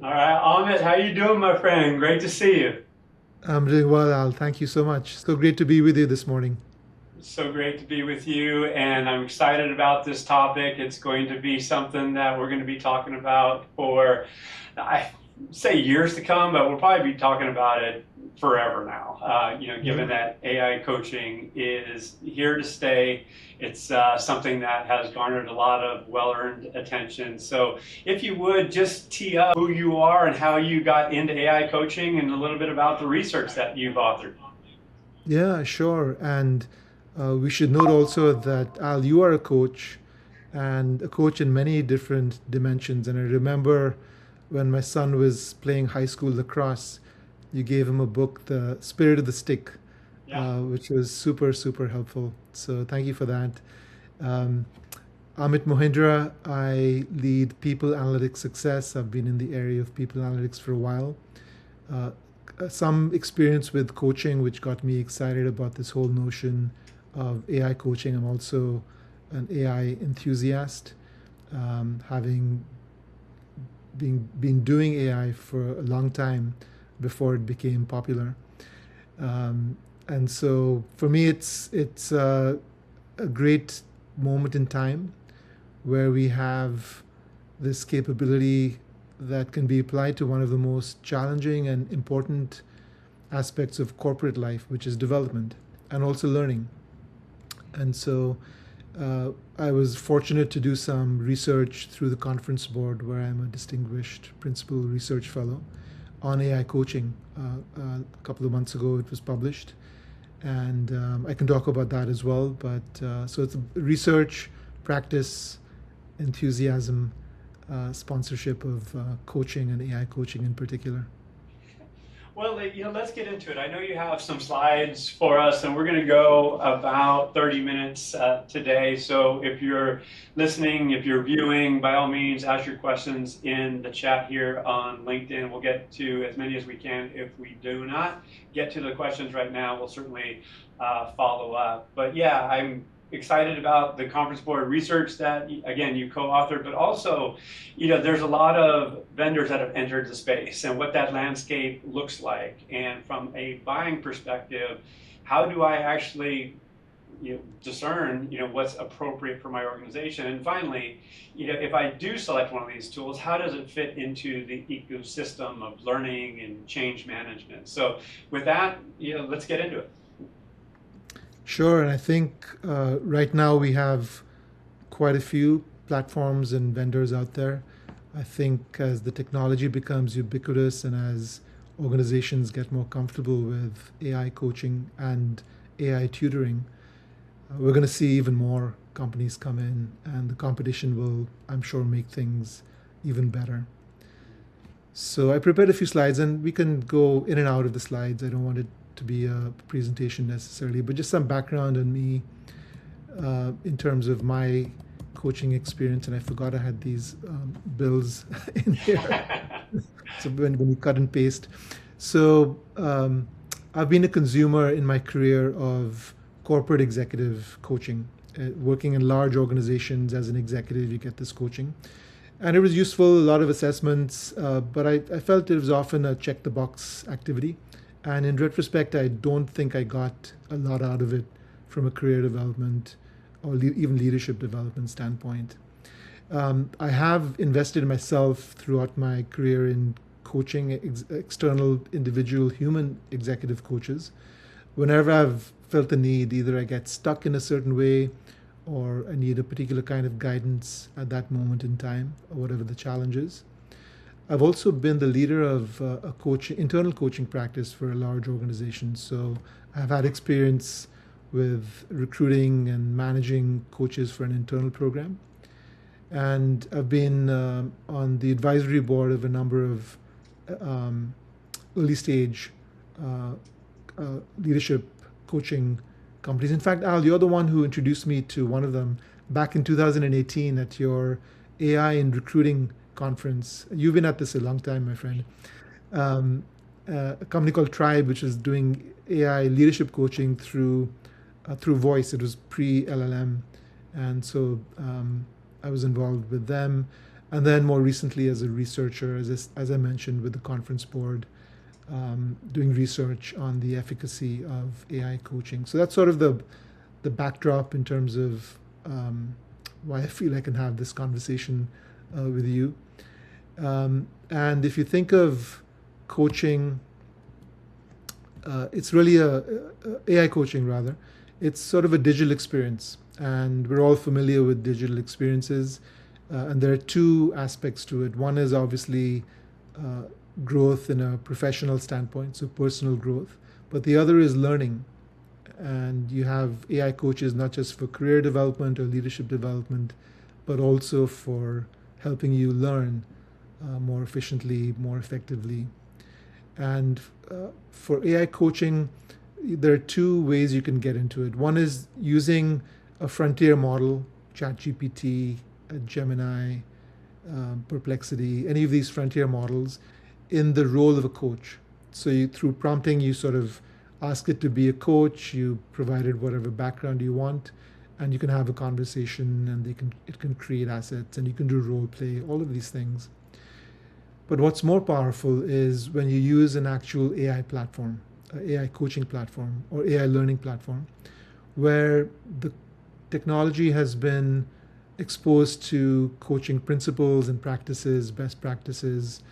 All right, Amit, how you doing, my friend? Great to see you. I'm doing well, Al. Thank you so much. So great to be with you this morning. It's so great to be with you, and I'm excited about this topic. It's going to be something that we're going to be talking about for, I say years to come, but we'll probably be talking about it forever now. Given Yeah. that AI coaching is here to stay, it's something that has garnered a lot of well-earned attention. So, if you would just tee up who you are and how you got into AI coaching, and a little bit about the research that you've authored. Yeah, sure. And we should note also that, Al, you are a coach and a coach in many different dimensions. And I remember when my son was playing high school lacrosse, you gave him a book, The Spirit of the Stick, Yeah. which was super, super helpful. So thank you for that. Um, Amit Mohindra, I lead people analytics success. I've been in the area of people analytics for a while. uh, some experience with coaching, which got me excited about this whole notion of AI coaching. I'm also an AI enthusiast, having been doing AI for a long time before it became popular. Um, and so for me, it's a great moment in time where we have this capability that can be applied to one of the most challenging and important aspects of corporate life, which is development and also learning. And so I was fortunate to do some research through the conference board, where I'm a distinguished principal research fellow on AI coaching. A couple of months ago, it was published. And I can talk about that as well. But so it's research, practice, enthusiasm, sponsorship of coaching and AI coaching in particular. Well, let's get into it. I know you have some slides for us, and we're going to go about 30 minutes today. So if you're listening, if you're viewing, by all means, ask your questions in the chat here on LinkedIn. We'll get to as many as we can. If we do not get to the questions right now, we'll certainly follow up. But yeah, I'm excited about the conference board research that, again, you co-authored, but also there's a lot of vendors that have entered the space and what that landscape looks like. And from a buying perspective, how do I actually discern what's appropriate for my organization? And finally, if I do select one of these tools, how does it fit into the ecosystem of learning and change management? So with that, let's get into it. Sure, and I think right now we have quite a few platforms and vendors out there. I think as the technology becomes ubiquitous and as organizations get more comfortable with AI coaching and AI tutoring, we're going to see even more companies come in, and the competition will, I'm sure, make things even better. So I prepared a few slides, and we can go in and out of the slides. I don't want it to be a presentation necessarily, but just some background on me in terms of my coaching experience. And I forgot I had these bills in here. So when you cut and paste. So I've been a consumer in my career of corporate executive coaching. Working in large organizations as an executive, you get this coaching. And it was useful, a lot of assessments, but I felt it was often a check the box activity. And in retrospect, I don't think I got a lot out of it from a career development or even leadership development standpoint. I have invested in myself throughout my career in coaching external individual human executive coaches. Whenever I've felt the need, either I get stuck in a certain way or I need a particular kind of guidance at that moment in time, or whatever the challenge is. I've also been the leader of a internal coaching practice for a large organization. So I've had experience with recruiting and managing coaches for an internal program. And I've been on the advisory board of a number of um, early stage uh, leadership coaching companies. In fact, Al, you're the one who introduced me to one of them back in 2018 at your AI in recruiting conference. You've been at this a long time, my friend. Um, a company called Tribe, which is doing AI leadership coaching through voice. It was pre LLM, and so I was involved with them. and then more recently as a researcher, as I mentioned, with the conference board, doing research on the efficacy of AI coaching. So that's sort of the backdrop in terms of why I feel I can have this conversation with you. And if you think of coaching, it's really AI coaching rather. It's sort of a digital experience, and we're all familiar with digital experiences. And there are two aspects to it. One is obviously uh, growth in a professional standpoint, so personal growth. But the other is learning. And you have AI coaches not just for career development or leadership development, but also for helping you learn more efficiently, more effectively. And for AI coaching, there are two ways you can get into it. One is using a frontier model, ChatGPT, Gemini, Perplexity, any of these frontier models, in the role of a coach. So through prompting, you sort of ask it to be a coach. You provided whatever background you want, and you can have a conversation, and it can create assets, and you can do role play, all of these things. But what's more powerful is when you use an actual AI platform, AI coaching platform, or AI learning platform, where the technology has been exposed to coaching principles and practices, best practices.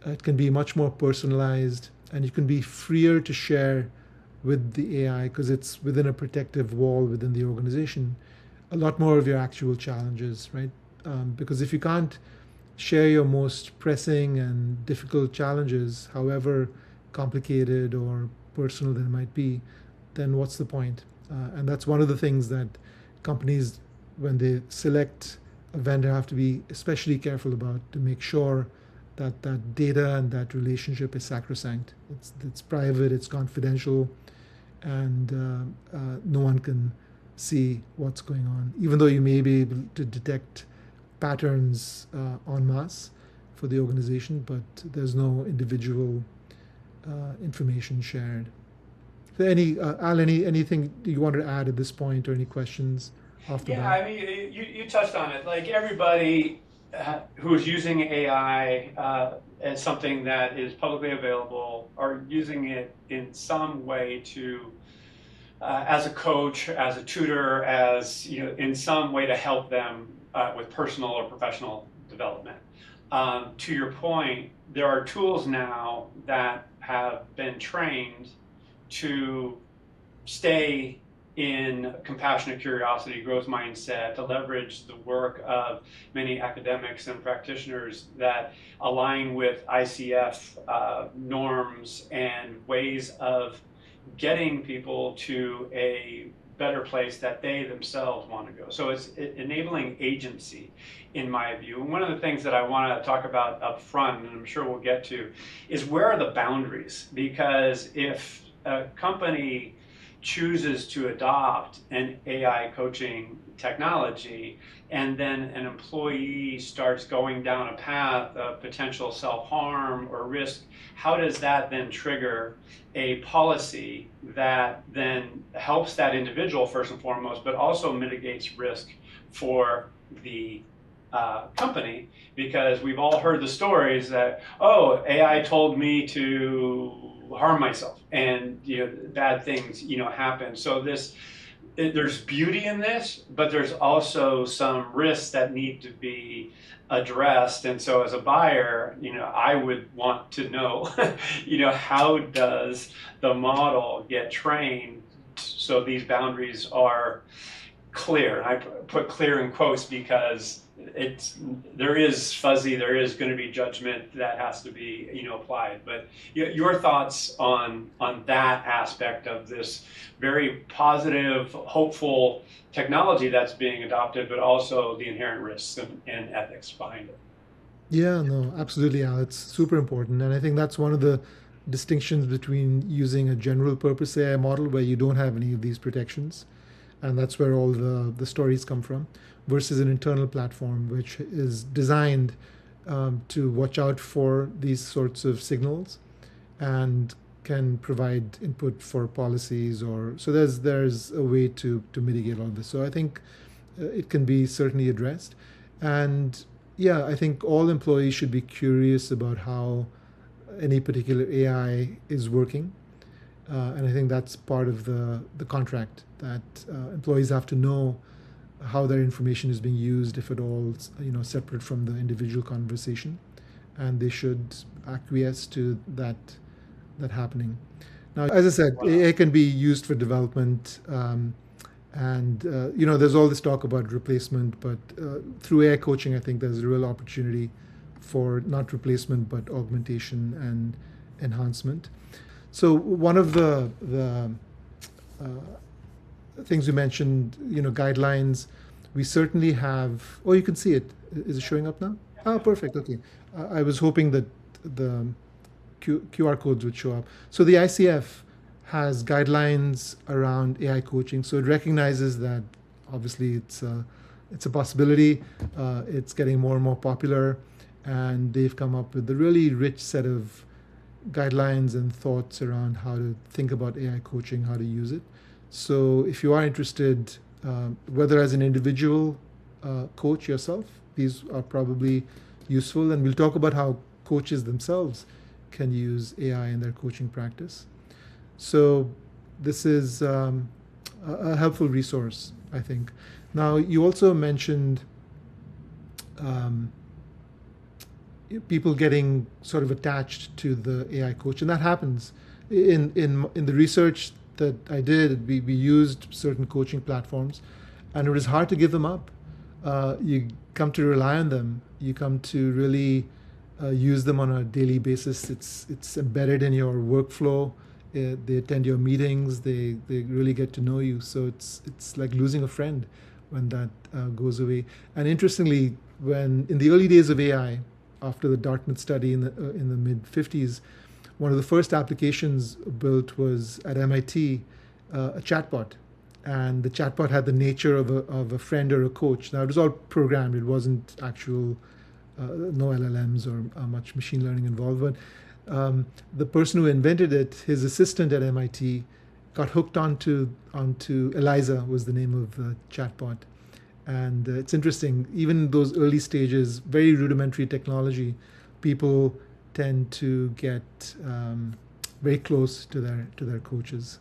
It can be much more personalized, and you can be freer to share with the AI because it's within a protective wall within the organization. A lot more of your actual challenges, right? Because if you can't share your most pressing and difficult challenges, however complicated or personal they might be, then what's the point? And that's one of the things that companies, when they select a vendor, have to be especially careful about to make sure that that data and that relationship is sacrosanct. It's private, it's confidential, and no one can see what's going on, even though you may be able to detect patterns en masse for the organization, but there's no individual information shared. So Al, anything you want to add at this point, or any questions off the Yeah, bat? I mean, you touched on it. Like everybody who's using AI as something that is publicly available are using it in some way to, as a coach, as a tutor, as in some way to help them with personal or professional development. To your point, there are tools now that have been trained to stay in compassionate curiosity, growth mindset, to leverage the work of many academics and practitioners that align with ICF norms and ways of getting people to a better place that they themselves want to go. So it's enabling agency, in my view. And one of the things that I want to talk about up front, and I'm sure we'll get to, is where are the boundaries? Because if a company chooses to adopt an AI coaching technology, and then an employee starts going down a path of potential self-harm or risk, how does that then trigger a policy that then helps that individual first and foremost, but also mitigates risk for the company? Because we've all heard the stories that, oh, AI told me to harm myself, and bad things happen. So there's beauty in this, but there's also some risks that need to be addressed. And so as a buyer, I would want to know, how does the model get trained so these boundaries are clear? And I put clear in quotes because there is fuzzy, there is going to be judgment that has to be applied. But your thoughts on that aspect of this very positive, hopeful technology that's being adopted, but also the inherent risks and ethics behind it. Yeah, no, absolutely, Al. It's super important. And I think that's one of the distinctions between using a general purpose AI model where you don't have any of these protections. And that's where all the stories come from, versus an internal platform which is designed to watch out for these sorts of signals and can provide input for policies, or so there's a way to mitigate all this. So I think it can be certainly addressed. And Yeah, I think all employees should be curious about how any particular AI is working. And I think that's part of the contract that employees have to know how their information is being used, if at all, separate from the individual conversation, and they should acquiesce to that happening. Now, as I said, Wow. AI can be used for development, and there's all this talk about replacement, but through AI coaching, I think there's a real opportunity for not replacement but augmentation and enhancement. So one of the things you mentioned, guidelines, we certainly have. Oh, you can see it. Is it showing up now? Oh, perfect. Okay. I was hoping that the QR codes would show up. So the ICF has guidelines around AI coaching. So it recognizes that obviously it's a possibility. It's getting more and more popular, and they've come up with a really rich set of guidelines and thoughts around how to think about AI coaching, how to use it. So if you are interested, whether as an individual coach yourself, these are probably useful. And we'll talk about how coaches themselves can use AI in their coaching practice. So this is a helpful resource, I think. Now, you also mentioned um, people getting sort of attached to the AI coach, and that happens. In the research that I did, we used certain coaching platforms, and it was hard to give them up. You come to rely on them. You come to really use them on a daily basis. It's embedded in your workflow. They attend your meetings. They really get to know you. So it's like losing a friend when that goes away. And interestingly, when in the early days of AI, after the Dartmouth study in the mid 50s, one of the first applications built was at MIT, a chatbot, and the chatbot had the nature of a friend or a coach. Now it was all programmed; it wasn't actual, no LLMs or much machine learning involved. But the person who invented it, his assistant at MIT, got hooked onto Eliza was the name of the chatbot. And it's interesting, even in those early stages, very rudimentary technology, people tend to get very close to their coaches.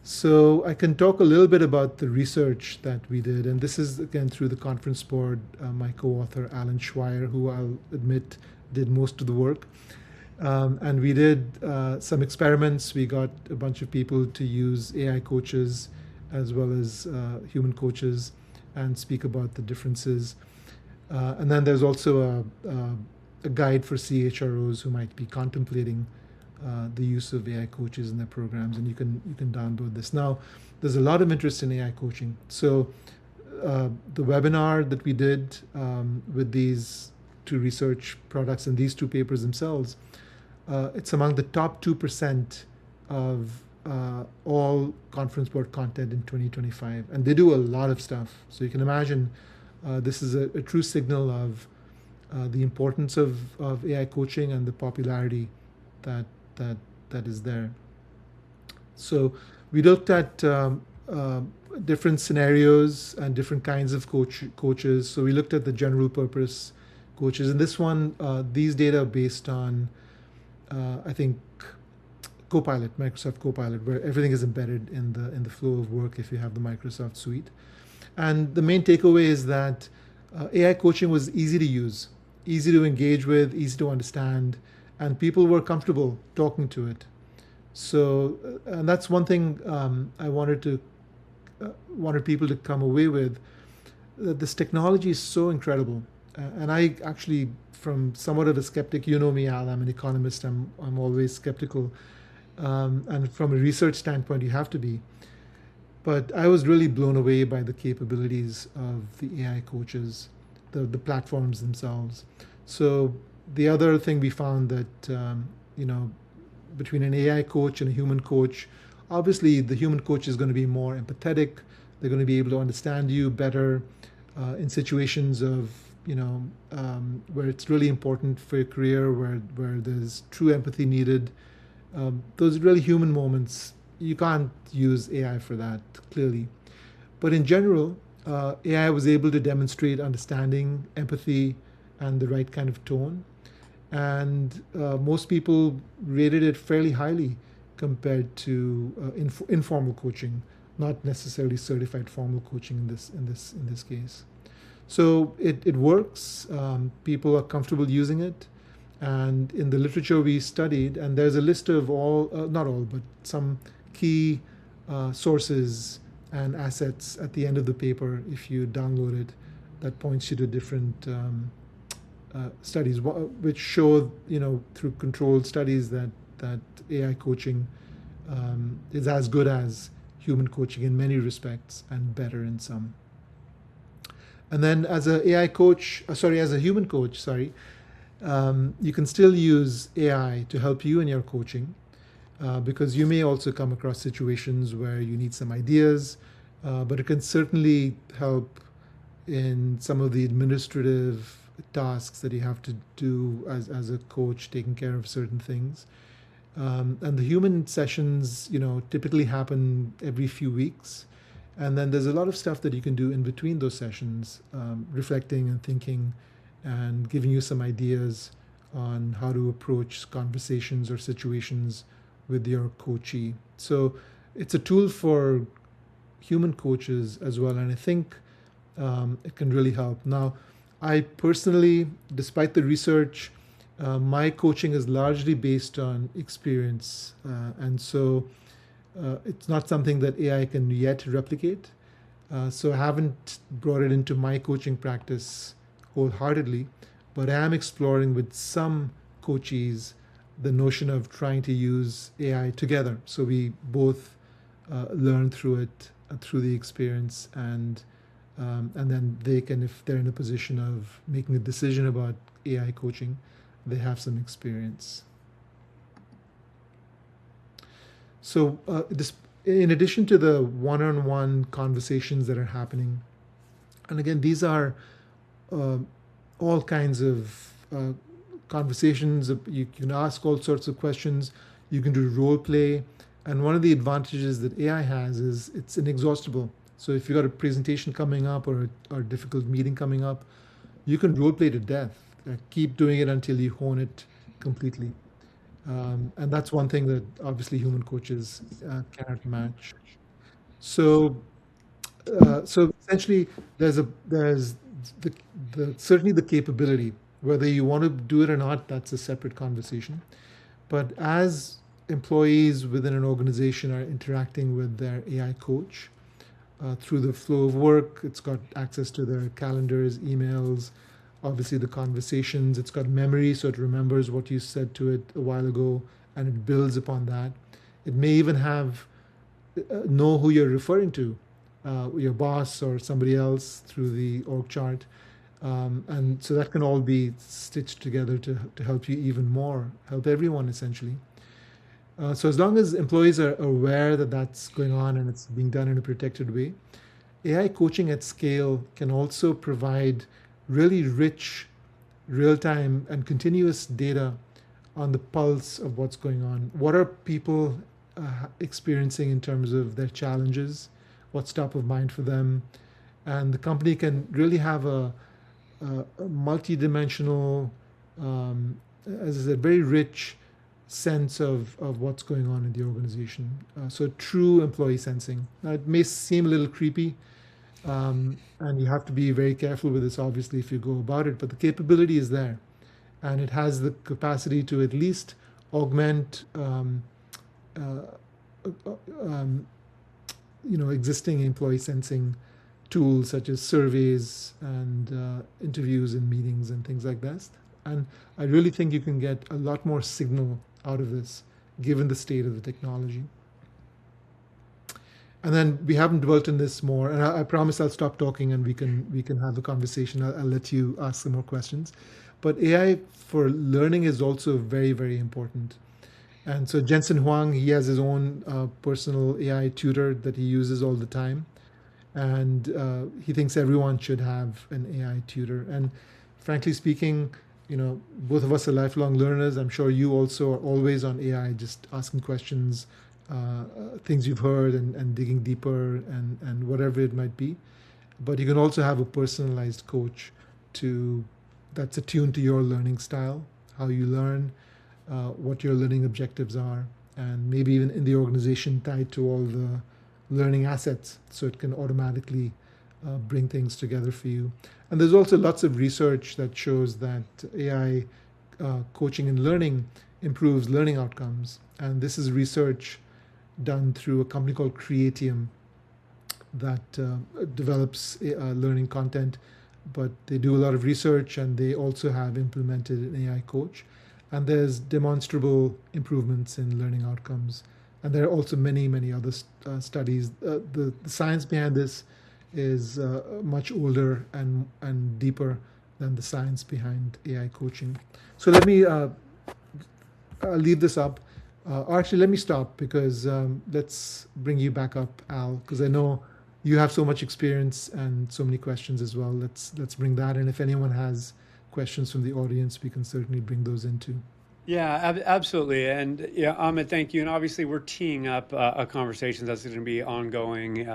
So I can talk a little bit about the research that we did, and this is again through the conference board. My co-author Alan Schweier, who I'll admit did most of the work, and we did some experiments. We got a bunch of people to use AI coaches as well as human coaches and speak about the differences. And then there's also a guide for CHROs who might be contemplating the use of AI coaches in their programs, and you can download this. Now, there's a lot of interest in AI coaching. So the webinar that we did with these two research products and these two papers themselves, it's among the top 2% of all conference board content in 2025. And they do a lot of stuff. So you can imagine this is a true signal of the importance of AI coaching and the popularity that, that is there. So we looked at different scenarios and different kinds of coaches. So we looked at the general purpose coaches. And this one, these data are based on, I think, Copilot, Microsoft Copilot, where everything is embedded in the flow of work if you have the Microsoft suite. And the main takeaway is that AI coaching was easy to use, easy to engage with, easy to understand, and people were comfortable talking to it. So, and that's one thing I wanted people to come away with. This technology is so incredible, and I actually, from somewhat of a skeptic, you know me, Al, I'm an economist. I'm always skeptical. And from a research standpoint, you have to be. But I was really blown away by the capabilities of the AI coaches, the platforms themselves. So the other thing we found that, between an AI coach and a human coach, obviously the human coach is going to be more empathetic. They're going to be able to understand you better in situations of, where it's really important for your career, where there's true empathy needed. Those really human moments, you can't use AI for that, clearly. But in general, AI was able to demonstrate understanding, empathy, and the right kind of tone. And most people rated it fairly highly compared to informal coaching, not necessarily certified formal coaching in this case. So it works. People are comfortable using it. And in the literature we studied, and there's a list of all, not all, but some key sources and assets at the end of the paper if you download it that points you to different studies, which show, through controlled studies that AI coaching is as good as human coaching in many respects and better in some. And then as a AI coach, as a human coach, you can still use AI to help you in your coaching because you may also come across situations where you need some ideas, but it can certainly help in some of the administrative tasks that you have to do as a coach, taking care of certain things. And the human sessions, typically happen every few weeks. And then there's a lot of stuff that you can do in between those sessions, reflecting and thinking and giving you some ideas on how to approach conversations or situations with your coachee. So it's a tool for human coaches as well. And I think it can really help. Now, I personally, despite the research, my coaching is largely based on experience. And so it's not something that AI can yet replicate. So I haven't brought it into my coaching practice wholeheartedly, but I am exploring with some coachees the notion of trying to use AI together. So we both learn through it, through the experience, and then they can, if they're in a position of making a decision about AI coaching, they have some experience. So in addition to the one-on-one conversations that are happening, and again, these are all kinds of conversations. You can ask all sorts of questions. You can do role play. And one of the advantages that AI has is it's inexhaustible. So if you've got a presentation coming up or a difficult meeting coming up, you can role play to death. Keep doing it until you hone it completely. And that's one thing that obviously human coaches cannot match. So, so essentially, there's certainly the capability. Whether you want to do it or not, that's a separate conversation. But as employees within an organization are interacting with their AI coach through the flow of work, it's got access to their calendars, emails, obviously the conversations. It's got memory, so it remembers what you said to it a while ago, and it builds upon that. It may even know who you're referring to, your boss or somebody else through the org chart. And so that can all be stitched together to help you even more, help everyone essentially. So as long as employees are aware that that's going on and it's being done in a protected way, AI coaching at scale can also provide really rich, real-time and continuous data on the pulse of what's going on. What are people experiencing in terms of their challenges? What's top of mind for them? And the company can really have a multi-dimensional, as I said, very rich sense of what's going on in the organization. So true employee sensing. Now, it may seem a little creepy, and you have to be very careful with this, obviously, if you go about it, but the capability is there. And it has the capacity to at least augment existing employee sensing tools such as surveys and interviews and meetings and things like that. And I really think you can get a lot more signal out of this, given the state of the technology. And then we haven't dwelt on this more, and I promise I'll stop talking and we can have a conversation. I'll let you ask some more questions. But AI for learning is also very, very important. And so Jensen Huang, he has his own personal AI tutor that he uses all the time. And he thinks everyone should have an AI tutor. And frankly speaking, both of us are lifelong learners. I'm sure you also are always on AI, just asking questions, things you've heard and digging deeper and whatever it might be. but you can also have a personalized coach to that's attuned to your learning style, how you learn, what your learning objectives are, and maybe even in the organization tied to all the learning assets, so it can automatically bring things together for you. And there's also lots of research that shows that AI coaching and learning improves learning outcomes. And this is research done through a company called Creatium that develops learning content, but they do a lot of research and they also have implemented an AI coach. And there's demonstrable improvements in learning outcomes. And there are also many, many other studies. The science behind this is much older and deeper than the science behind AI coaching. So let me leave this up. Or actually, let me stop because let's bring you back up, Al, because I know you have so much experience and so many questions as well. Let's bring that, and if anyone has questions from the audience, we can certainly bring those in too. Yeah, absolutely. And yeah, Amit, thank you. And obviously, we're teeing up a conversation that's going to be ongoing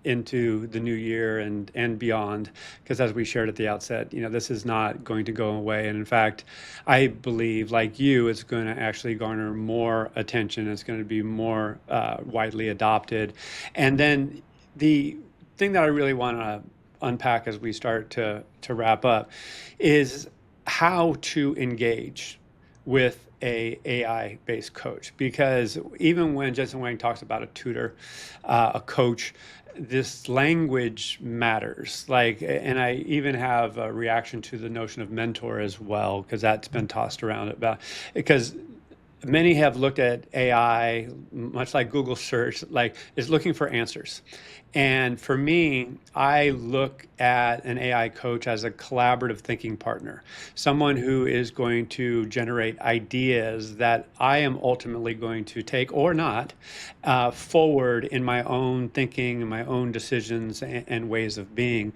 into the new year and beyond. Because as we shared at the outset, this is not going to go away. And in fact, I believe, like you, it's going to actually garner more attention. It's going to be more widely adopted. And then the thing that I really want to unpack as we start to wrap up is how to engage with a AI based coach, because even when Jensen Wang talks about a tutor, a coach, this language matters. Like, and I even have a reaction to the notion of mentor as well, because that's been tossed around about, because many have looked at AI, much like Google search, like is looking for answers. And for me, I look at an AI coach as a collaborative thinking partner, someone who is going to generate ideas that I am ultimately going to take or not forward in my own thinking and my own decisions and ways of being.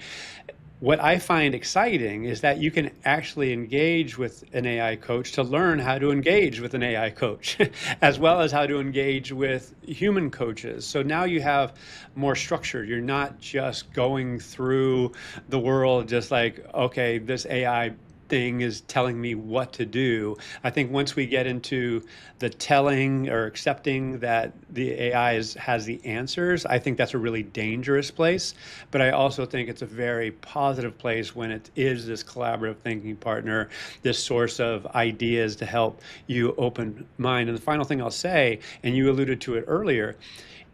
What I find exciting is that you can actually engage with an AI coach to learn how to engage with an AI coach, as well as how to engage with human coaches. So now you have more structure. You're not just going through the world just like, okay, this AI thing is telling me what to do. I think once we get into the telling or accepting that the AI has the answers, I think that's a really dangerous place. But I also think it's a very positive place when it is this collaborative thinking partner, this source of ideas to help you open mind. And the final thing I'll say, and you alluded to it earlier,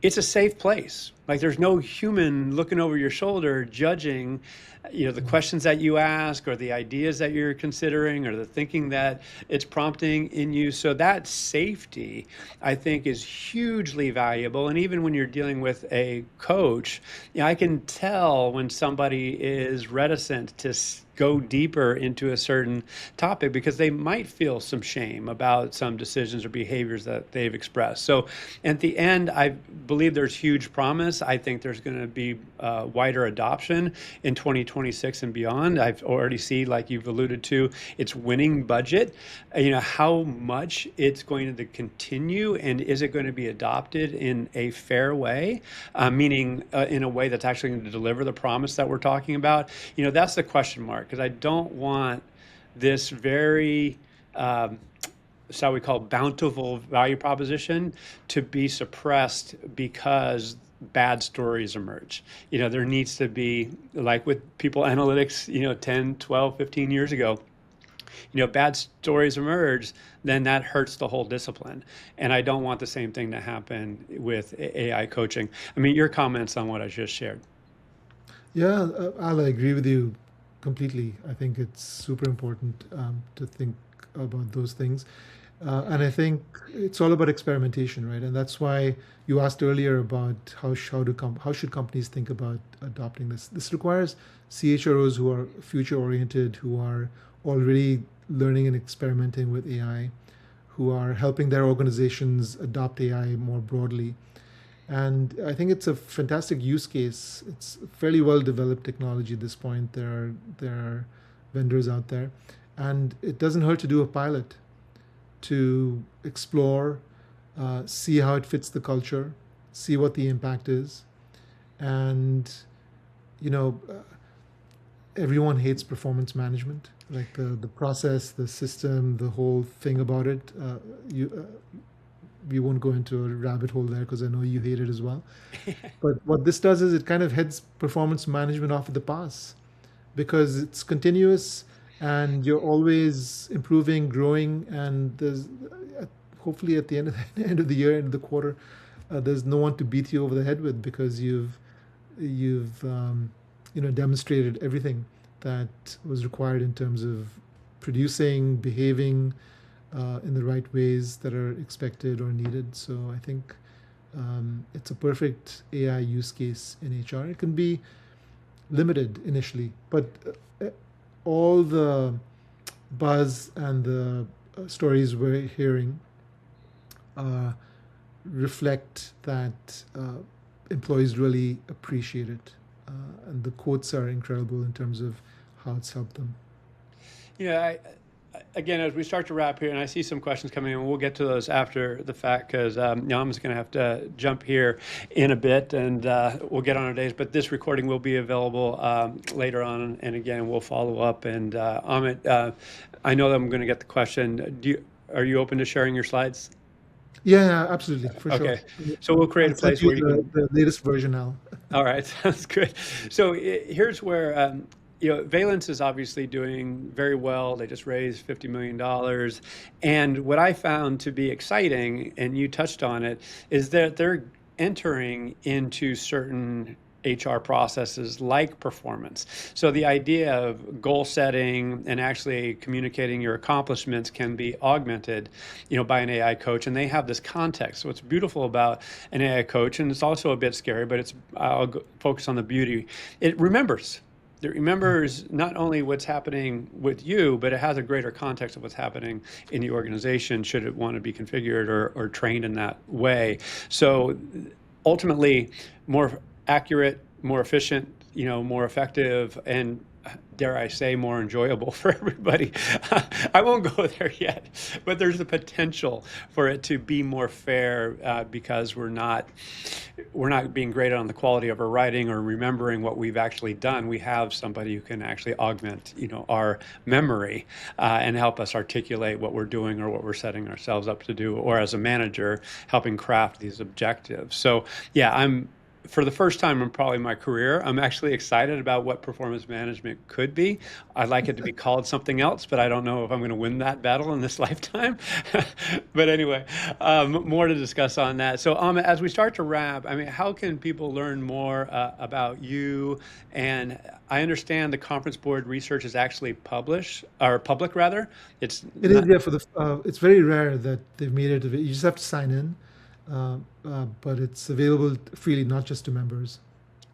it's a safe place. Like there's no human looking over your shoulder judging, the questions that you ask or the ideas that you're considering or the thinking that it's prompting in you. So that safety, I think, is hugely valuable. And even when you're dealing with a coach, I can tell when somebody is reticent to go deeper into a certain topic because they might feel some shame about some decisions or behaviors that they've expressed. So at the end, I believe there's huge promise. I think there's going to be wider adoption in 2026 and beyond. I've already seen, like you've alluded to, it's winning budget. How much it's going to continue, and is it going to be adopted in a fair way, meaning in a way that's actually going to deliver the promise that we're talking about? That's the question mark, because I don't want this very shall we call bountiful value proposition to be suppressed because bad stories emerge. There needs to be, like with people analytics, 10, 12, 15 years ago, bad stories emerge, then that hurts the whole discipline. And I don't want the same thing to happen with AI coaching. I mean, your comments on what I just shared. Yeah, Al, I agree with you completely. I think it's super important to think about those things. And I think it's all about experimentation, right? And that's why you asked earlier about how should companies think about adopting this. This requires CHROs who are future oriented, who are already learning and experimenting with AI, who are helping their organizations adopt AI more broadly. And I think it's a fantastic use case. It's fairly well developed technology at this point. There are vendors out there, and it doesn't hurt to do a pilot to explore, see how it fits the culture, see what the impact is, and you know, everyone hates performance management, like the process, the system, the whole thing about it. We won't go into a rabbit hole there because I know you hate it as well. But what this does is it kind of heads performance management off at the pass because it's continuous and you're always improving, growing, and there's hopefully at the end of the end of the year, end of the quarter, there's no one to beat you over the head with because you've demonstrated everything that was required in terms of producing, behaving in the right ways that are expected or needed. So I think it's a perfect AI use case in HR. It can be limited initially, but all the buzz and the stories we're hearing uh, reflect that employees really appreciate it. And the quotes are incredible in terms of how it's helped them. Yeah, again, as we start to wrap here, and I see some questions coming in, we'll get to those after the fact because I'm just going to have to jump here in a bit and we'll get on our days. But this recording will be available later on. And again, we'll follow up. And Amit, I know that I'm going to get the question. Are you open to sharing your slides? Yeah, yeah, absolutely, for sure. Okay. So we'll create I'll a send place you where you can. the latest version now. All right, sounds good. So here's where Valence is obviously doing very well. They just raised $50 million, and what I found to be exciting, and you touched on it, is that they're entering into certain HR processes like performance. So the idea of goal setting and actually communicating your accomplishments can be augmented, by an AI coach, and they have this context. So what's beautiful about an AI coach, and it's also a bit scary, but I'll focus on the beauty. It remembers. It remembers not only what's happening with you, but it has a greater context of what's happening in the organization should it want to be configured or trained in that way. So ultimately, more accurate, more efficient, more effective, and dare I say, more enjoyable for everybody. I won't go there yet, but there's the potential for it to be more fair because we're not being graded on the quality of our writing or remembering what we've actually done. We have somebody who can actually augment, our memory and help us articulate what we're doing or what we're setting ourselves up to do, or as a manager, helping craft these objectives. So yeah, for the first time in probably my career, I'm actually excited about what performance management could be. I'd like it to be called something else, but I don't know if I'm going to win that battle in this lifetime. But anyway, more to discuss on that. So as we start to wrap, I mean, how can people learn more about you? And I understand the conference board research is actually published, or public rather. It's It is, not. yeah, it's very rare that they've made it. You just have to sign in, but it's available freely, not just to members.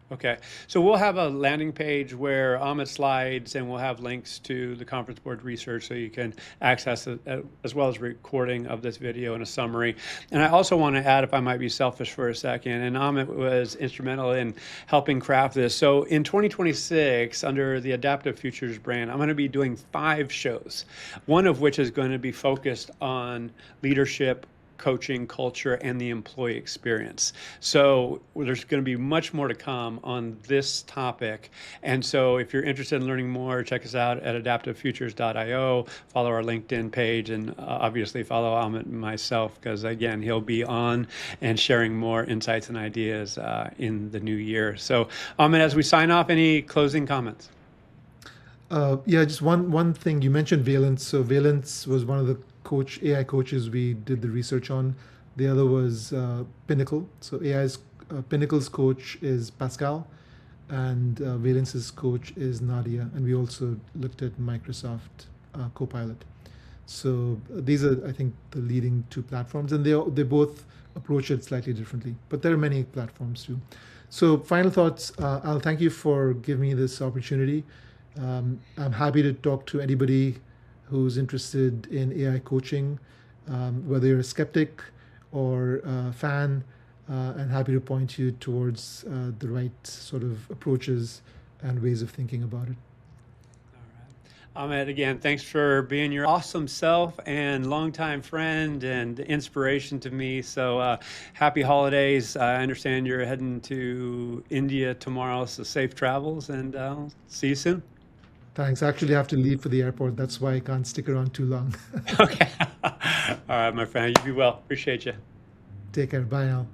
Okay, so we'll have a landing page where Amit slides and we'll have links to the conference board research so you can access it as well as recording of this video and a summary. And I also want to add, if I might be selfish for a second, and Amit was instrumental in helping craft this. So in 2026, under the Adaptive Futures brand, I'm going to be doing 5 shows, one of which is going to be focused on leadership, coaching, culture, and the employee experience. So there's going to be much more to come on this topic. And so if you're interested in learning more, check us out at adaptivefutures.io, follow our LinkedIn page, and obviously follow Amit and myself, because again, he'll be on and sharing more insights and ideas in the new year. So Amit, as we sign off, any closing comments? Yeah, just one thing. You mentioned Valence. So Valence was one of the AI coaches we did the research on. The other was Pinnacle. So AI's Pinnacle's coach is Pascal, and Valence's coach is Nadia. And we also looked at Microsoft Copilot. So these are, I think, the leading 2 platforms, and they both approach it slightly differently. But there are many platforms too. So final thoughts. I'll thank you for giving me this opportunity. I'm happy to talk to anybody who's interested in AI coaching, whether you're a skeptic or a fan, and happy to point you towards the right sort of approaches and ways of thinking about it. All right. Ahmed, again, thanks for being your awesome self and longtime friend and inspiration to me. So happy holidays. I understand you're heading to India tomorrow, so safe travels and see you soon. Thanks. Actually, I have to leave for the airport. That's why I can't stick around too long. Okay. All right, my friend. You be well. Appreciate you. Take care. Bye now.